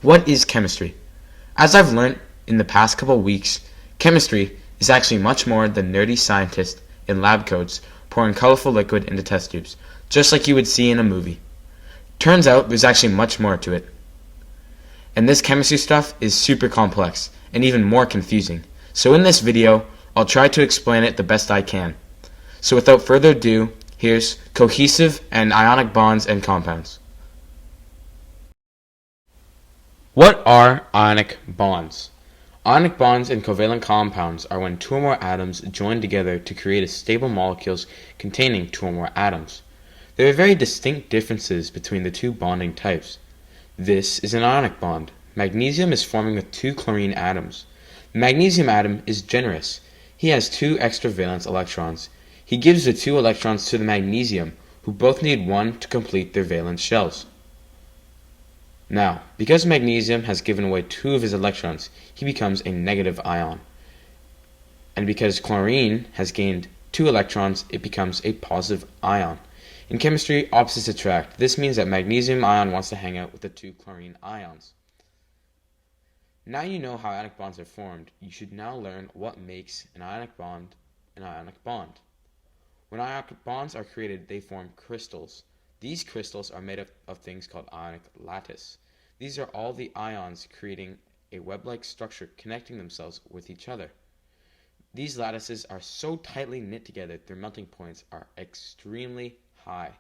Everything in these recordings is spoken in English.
What is chemistry? As I've learned in the past couple weeks, chemistry is actually much more than nerdy scientists in lab coats pouring colorful liquid into test tubes, just like you would see in a movie. Turns out there's actually much more to it. And this chemistry stuff is super complex and even more confusing. So in this video, I'll try to explain it the best I can. So without further ado, here's cohesive and ionic bonds and compounds. What are ionic bonds? Ionic bonds and covalent compounds are when two or more atoms join together to create stable molecules containing two or more atoms. There are very distinct differences between the two bonding types. This is an ionic bond. Magnesium is forming with two chlorine atoms. The magnesium atom is generous. He has two extra valence electrons. He gives the two electrons to the magnesium, who both need one to complete their valence shells. Now, because magnesium has given away two of his electrons, he becomes a negative ion. And because chlorine has gained two electrons, it becomes a positive ion. In chemistry, opposites attract. This means that magnesium ion wants to hang out with the two chlorine ions. Now you know how ionic bonds are formed, you should now learn what makes an ionic bond an ionic bond. When ionic bonds are created, they form crystals. These crystals are made up of things called ionic lattice. These are all the ions creating a web-like structure connecting themselves with each other. These lattices are so tightly knit together, their melting points are extremely high.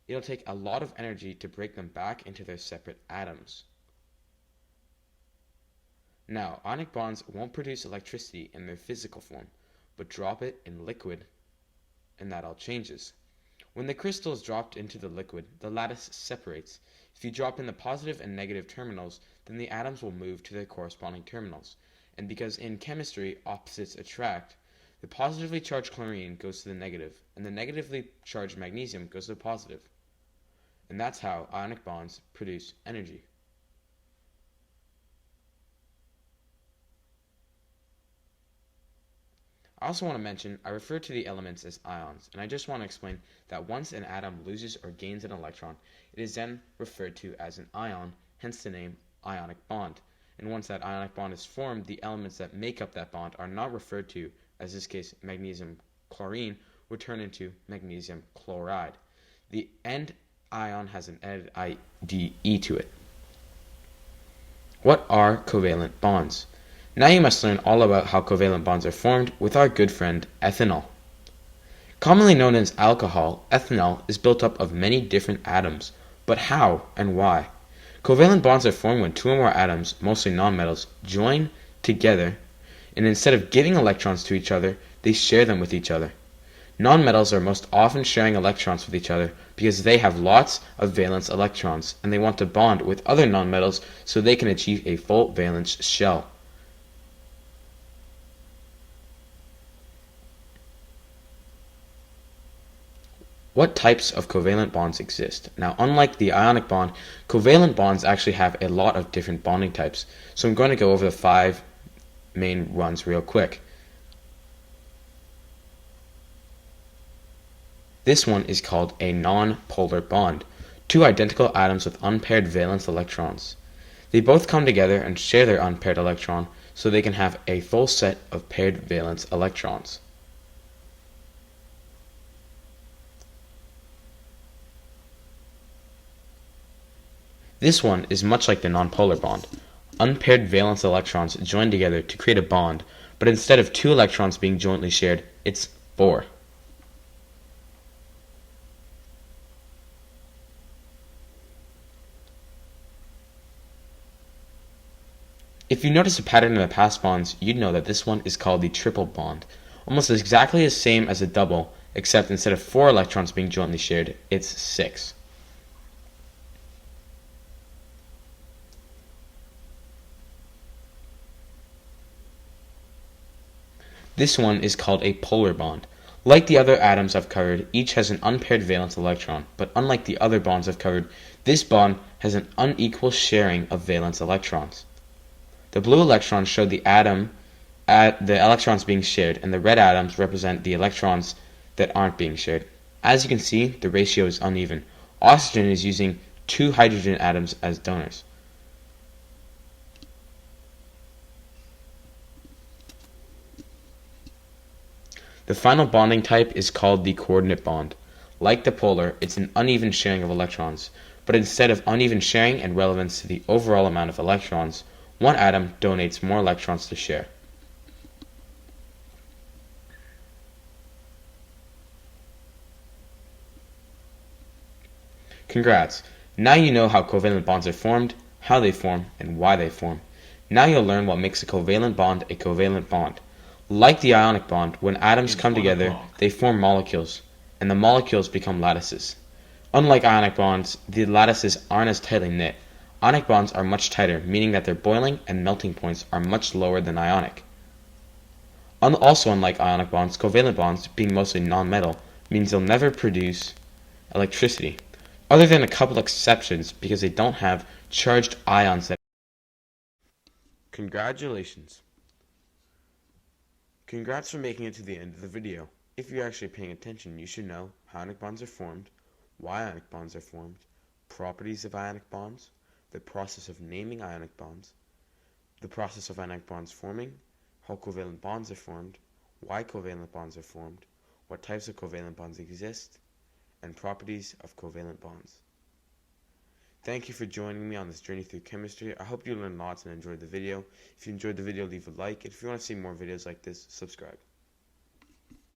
It'll take a lot of energy to break them back into their separate atoms. Now, ionic bonds won't produce electricity in their physical form, but drop it in liquid, and that all changes. When the crystal is dropped into the liquid, the lattice separates. If you drop in the positive and negative terminals, then the atoms will move to their corresponding terminals. And because in chemistry opposites attract, the positively charged chlorine goes to the negative, and the negatively charged magnesium goes to the positive. And that's how ionic bonds produce energy. I also want to mention, I refer to the elements as ions, and I just want to explain that once an atom loses or gains an electron, it is then referred to as an ion, hence the name ionic bond. And once that ionic bond is formed, the elements that make up that bond are not referred to, as in this case magnesium chlorine, would turn into magnesium chloride. The end ion has an added IDE to it. What are covalent bonds? Now you must learn all about how covalent bonds are formed with our good friend ethanol. Commonly known as alcohol, ethanol is built up of many different atoms, but how and why? Covalent bonds are formed when two or more atoms, mostly nonmetals, join together, and instead of giving electrons to each other, they share them with each other. Nonmetals are most often sharing electrons with each other because they have lots of valence electrons, and they want to bond with other nonmetals so they can achieve a full valence shell. What types of covalent bonds exist? Now, unlike the ionic bond, covalent bonds actually have a lot of different bonding types. So I'm going to go over the 5 main ones real quick. This one is called a non-polar bond. Two identical atoms with unpaired valence electrons. They both come together and share their unpaired electron so they can have a full set of paired valence electrons. This one is much like the nonpolar bond. Unpaired valence electrons join together to create a bond, but instead of 2 electrons being jointly shared, it's 4. If you notice a pattern in the past bonds, you'd know that this one is called the triple bond. Almost exactly the same as a double, except instead of 4 electrons being jointly shared, it's 6. This one is called a polar bond. Like the other atoms I've covered, each has an unpaired valence electron, but unlike the other bonds I've covered, this bond has an unequal sharing of valence electrons. The blue electrons show the electrons being shared, and the red atoms represent the electrons that aren't being shared. As you can see, the ratio is uneven. Oxygen is using 2 hydrogen atoms as donors. The final bonding type is called the coordinate bond. Like the polar, it's an uneven sharing of electrons, but instead of uneven sharing and relevance to the overall amount of electrons, one atom donates more electrons to share. Congrats! Now you know how covalent bonds are formed, how they form, and why they form. Now you'll learn what makes a covalent bond. Like the ionic bond, when atoms come together, they form molecules, and the molecules become lattices. Unlike ionic bonds, the lattices aren't as tightly knit. Ionic bonds are much tighter, meaning that their boiling and melting points are much lower than ionic. Also unlike ionic bonds, covalent bonds, being mostly non-metal, means they'll never produce electricity, other than a couple exceptions because they don't have charged ions that. Congratulations! Congrats for making it to the end of the video. If you're actually paying attention, you should know how ionic bonds are formed, why ionic bonds are formed, properties of ionic bonds, the process of naming ionic bonds, the process of ionic bonds forming, how covalent bonds are formed, why covalent bonds are formed, what types of covalent bonds exist, and properties of covalent bonds. Thank you for joining me on this journey through chemistry. I hope you learned lots and enjoyed the video. If you enjoyed the video, leave a like. And if you want to see more videos like this, subscribe.